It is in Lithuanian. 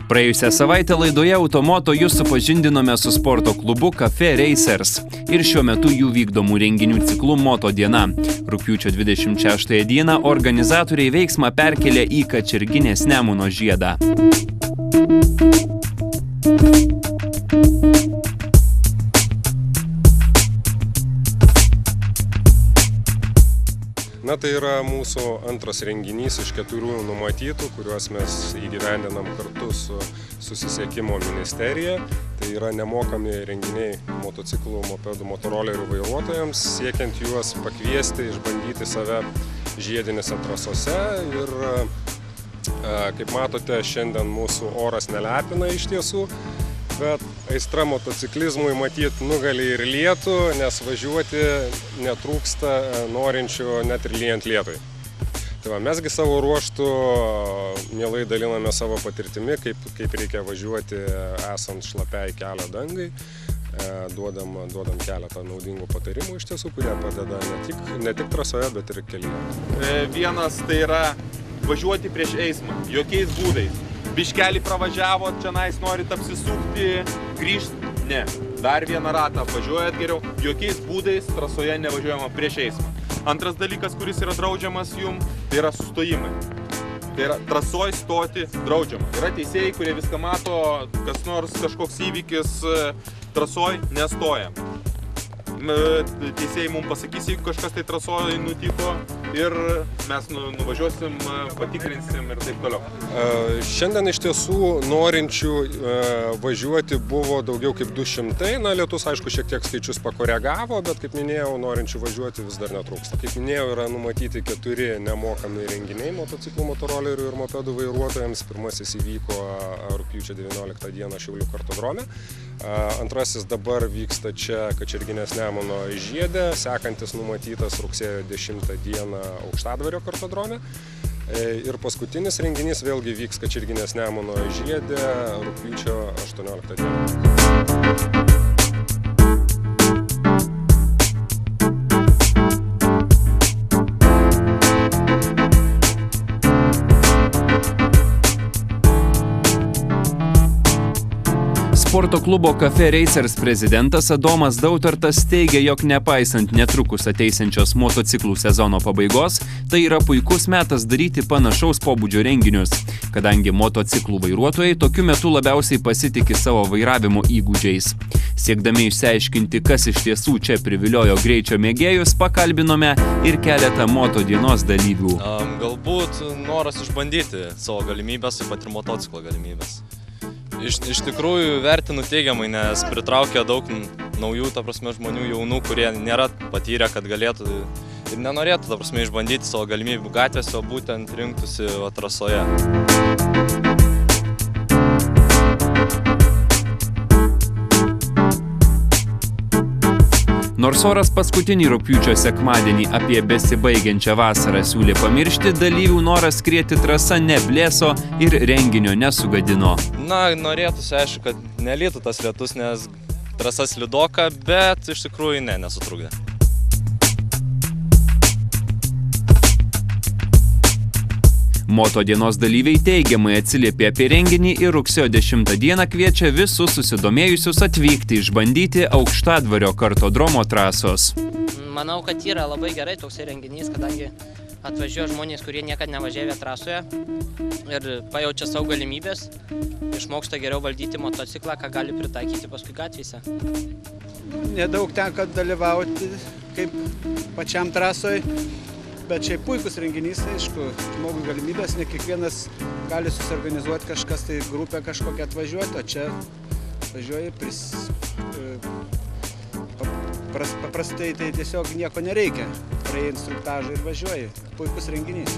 Praėjusią savaitę laidoje Automoto jūs supažindinome su sporto klubu Cafe Racers ir šiuo metu jų vykdomų renginių ciklu Moto diena. Rugpjūčio 26 dieną organizatoriai veiksmą perkelė į Kačerginės Nemuno žiedą. Na, tai yra mūsų antras renginys iš 4 numatytų, kuriuos mes įgyvendinam kartu su Susisiekimo ministerija. Tai yra nemokami renginiai motociklų, mopedų, motorolerių vairuotojams, siekiant juos pakviesti, išbandyti save žiedinėse trasose. Ir kaip matote, šiandien mūsų oras nelepina iš tiesų, bet aistra motociklizmui matyt nugali ir lietų, nes važiuoti netrūksta norinčių net ir lyjant lietui. Tai va, mesgi savo ruoštų mielai daliname savo patirtimi, kaip reikia važiuoti esant šlapiai kelio dangai. Duodam keletą naudingų patarimų iš tiesų, kurie padeda ne tik trasoje, bet ir kelyje. Vienas tai yra važiuoti prieš eismą, jokiais būdais. Biškelį pravažiavo, čia nais norit apsisukti, grįžti? Ne. Dar vieną ratą važiuojat geriau, jokiais būdais trasoje nevažiuojama prieš eismą. Antras dalykas, kuris yra draudžiamas jum, tai yra sustojimai. Tai yra trasoj stoti draudžiama. Yra teisėjai, kurie viską mato, kas nors kažkoks įvykis trasoj nestoja. Teisėjai mums pasakys, jeigu kažkas tai trasoj nutiko ir mes nuvažiuosim, patikrinsim ir taip toliau. Šiandien iš tiesų norinčių važiuoti buvo daugiau kaip 200. Na, lietus, aišku, šiek tiek skaičius pakoregavo, bet kaip minėjau, norinčių važiuoti vis dar netrūksta. Kaip minėjau, yra numatyti 4 nemokami renginiai motociklų, motorolerių ir mopedų vairuotojams. Pirmasis įvyko rugpjūčio 19 dieną Šiaulių kartodrome. Antrasis dabar vyksta čia Kačerginės Nemuno žiede, sekantis numatytas rugsėjo 10 dieną Aukštadvario kartodrome. Ir paskutinis renginys vėlgi vyks Kačerginės Nemuno žiede rugpjūčio 18 dieną. Sporto klubo Cafe Racers prezidentas Adomas Dautartas teigia, jog nepaisant netrukus ateisiančios motociklų sezono pabaigos, tai yra puikus metas daryti panašaus pobūdžio renginius, kadangi motociklų vairuotojai tokiu metu labiausiai pasitiki savo vairavimo įgūdžiais. Siekdami išsiaiškinti, kas iš tiesų čia priviliojo greičio mėgėjus, pakalbinome ir keletą Moto dienos dalyvių. Galbūt noras išbandyti savo galimybės, taip pat ir motociklo galimybės. Iš tikrųjų vertinu teigiamai, nes pritraukia daug naujų, žmonių jaunų, kurie nėra patyrę, kad galėtų ir nenorėtų, išbandyti savo galimybių gatvėse, o būtent rinktųsi trasoje. Nors oras paskutinį rugpjūčio sekmadienį apie besibaigiančią vasarą siūlė pamiršti, dalyvių noras skrieti trasa neblėso ir renginio nesugadino. Na, norėtųsi, aišku, kad nelytų tas lietus, nes trasa slidoka, bet iš tikrųjų nesutrukdė. Moto dienos dalyviai teigiamai atsiliepė apie renginį ir rugsėjo 10 dieną kviečia visus susidomėjusius atvykti išbandyti Aukštadvario kartodromo trasos. Manau, kad yra labai gerai toks renginys, kadangi atvažiuoja žmonės, kurie niekada nevažiavę trasoje ir pajaučia savo galimybės, išmoksta geriau valdyti motociklą, ką gali pritaikyti paskui gatvėse. Nedaug tenka dalyvauti kaip pačiam trasoje. Bet šiaip puikus renginys, aišku, žmogui galimybės, ne kiekvienas gali susiorganizuoti kažkas, tai grupę kažkokią atvažiuoti, o čia važiuoji paprastai tai tiesiog nieko nereikia, praėjai instruktažą ir važiuoji, puikus renginys.